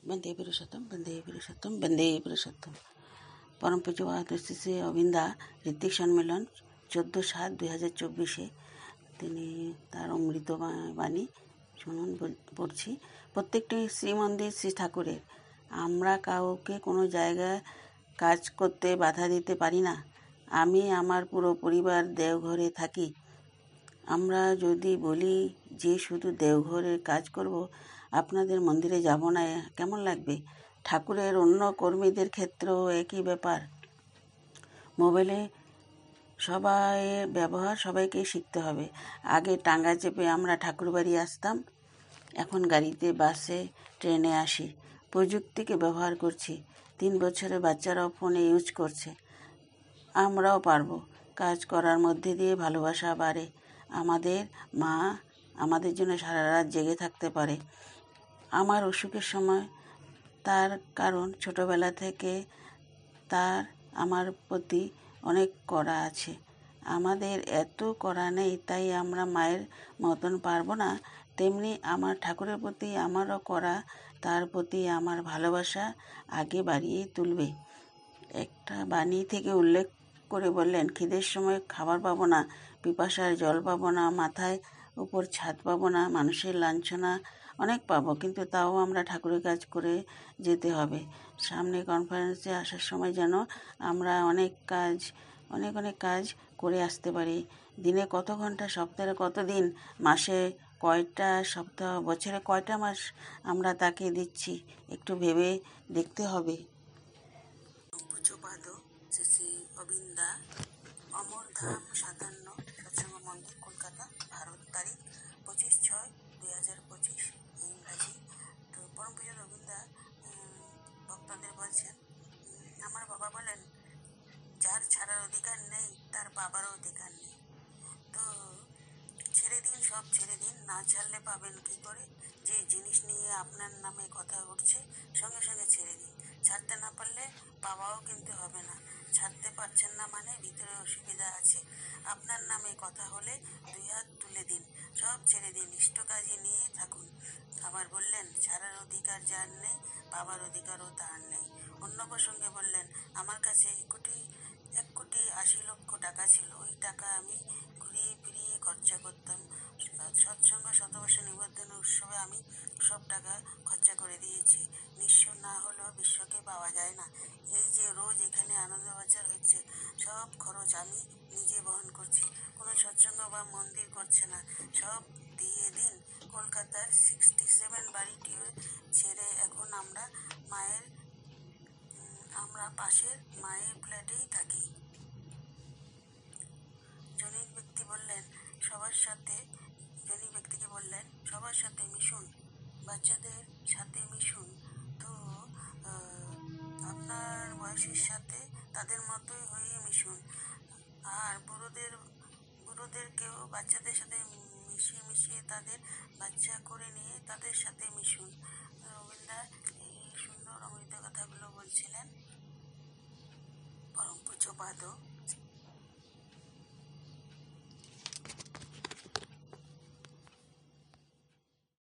বন্দে পুরুষোত্তম, বন্দে পুরুষোত্তম, বন্দে পুরুষোত্তম। পরম পূজ্যপাদ শ্রী অবিন্দা ঋত্বিক সম্মেলন 14/7/2024 তিনি তার অমৃত বাণী শুনুন পড়ছি। প্রত্যেকটি শ্রীমন্দির শ্রী ঠাকুরের। আমরা কাউকে কোনো জায়গায় কাজ করতে বাধা দিতে পারি না। আমি আমার পুরো পরিবার দেওঘরে থাকি। আমরা যদি বলি যে শুধু দেওঘরের কাজ করব, আপনাদের মন্দিরে যাব না, কেমন লাগবে? ঠাকুরের অন্য কর্মীদের ক্ষেত্রেও একই ব্যাপার। মোবাইলে ব্যবহার সবাইকে শিখতে হবে। আগে টাঙ্গা চেপে আমরা ঠাকুরবাড়ি আসতাম, এখন গাড়িতে, বাসে, ট্রেনে আসি। প্রযুক্তিকে ব্যবহার করছি। 3 বছরের বাচ্চারাও ফোনে ইউজ করছে। আমরাও পারবো। কাজ করার মধ্যে দিয়ে ভালোবাসা বাড়ে। আমাদের মা আমাদের জন্য সারা রাত জেগে থাকতে পারে। আমার অসুখের সময় তার কারণ ছোটবেলা থেকে তার আমার প্রতি অনেক কড়া আছে। আমাদের এত কড়া নেই, তাই আমরা মায়ের মতন পারবো না। তেমনি আমার ঠাকুরের প্রতি আমারও কড়া, তার প্রতি আমার ভালোবাসা আগে বাড়িয়ে তুলবে। একটা বাণী থেকে উল্লেখ করে বললেন, খিদের সময় খাবার পাবো না, পিপাসার জল পাবো না, মাথায় উপর ছাদ পাবো না, মানুষের লাঞ্ছনা অনেক পাবো, কিন্তু তাও আমরা ঠাকুরের কাজ করে যেতে হবে। সামনে কনফারেন্সে আসার সময় যেন আমরা অনেক কাজ করে আসতে পারি। দিনে কত ঘন্টা, সপ্তাহে কত দিন, মাসে কয়টা সপ্তাহ, বছরে কয়টা মাস আমরা তাকে দিচ্ছি, একটু ভেবে দেখতে হবে। পূজ্যপাদ শ্রী অবিন্দা অমরধাম 57 সৎসঙ্গ মন্দির, কলকাতা, ভারত। তারিখ 25/6/2025 ইংরাজি। তো পরম পূজ্য অবিন্দা ভক্তদের বলছেন, আমার বাবা বলেন, যার ছাড়ার অধিকার নেই তার বাবারও অধিকার নেই। তো ছেড়ে দিন, সব ছেড়ে দিন। না ছাড়লে পাবেন কি করে? যে জিনিস নিয়ে আপনার নামে কথা উঠছে, সঙ্গে সঙ্গে ছেড়ে দিন। ছাড়তে না পারলে পাওয়াও কিনতে হবে না। ছাড়তে পারছেন না মানে ভিতরে অসুবিধা আছে। আপনার নামে কথা হলে 2 হাত তুলে দিন, সব ছেড়ে দিন, ইষ্ট কাজে নিয়ে থাকুন। আবার বললেন, ছাড়ার অধিকার যার নেই, পাবার অধিকারও তার নেই। অন্য প্রসঙ্গে বললেন, আমার কাছে 1,80,00,000 টাকা ছিল। ওই টাকা আমি ঘুরিয়ে ফিরিয়ে খরচা করতাম। সৎসঙ্গ 100 নিবন্ধন উৎসবে আমি সব টাকা খরচা করে দিয়েছি। নিঃস্ব না হলেও বিশ্বকে পাওয়া যায় না। এই যে রোজ এখানে আনন্দবাজার হচ্ছে, সব খরচ আমি নিজে বহন করছি। কোনো সৎসঙ্গ বা মন্দির করছে না, সব দিয়ে দিন। কলকাতার 67 বাড়িটিও ছেড়ে এখন আমরা পাশের মায়ের ফ্ল্যাটেই থাকি। জনিক ব্যক্তিকে বললেন, সবার সাথে মিশুন, বাচ্চাদের সাথে মিশুন। তো আপনার বয়সের সাথে তাদের মতোই হয়ে মিশুন। আর বুড়োদেরকেও বাচ্চাদের সাথে মিশিয়ে তাদের বাচ্চা করে নিয়ে তাদের সাথে মিশুন। রবীন্দ্র এই সুন্দর অমৃত কথাগুলো বলছিলেন পরম পূজ্যপাদ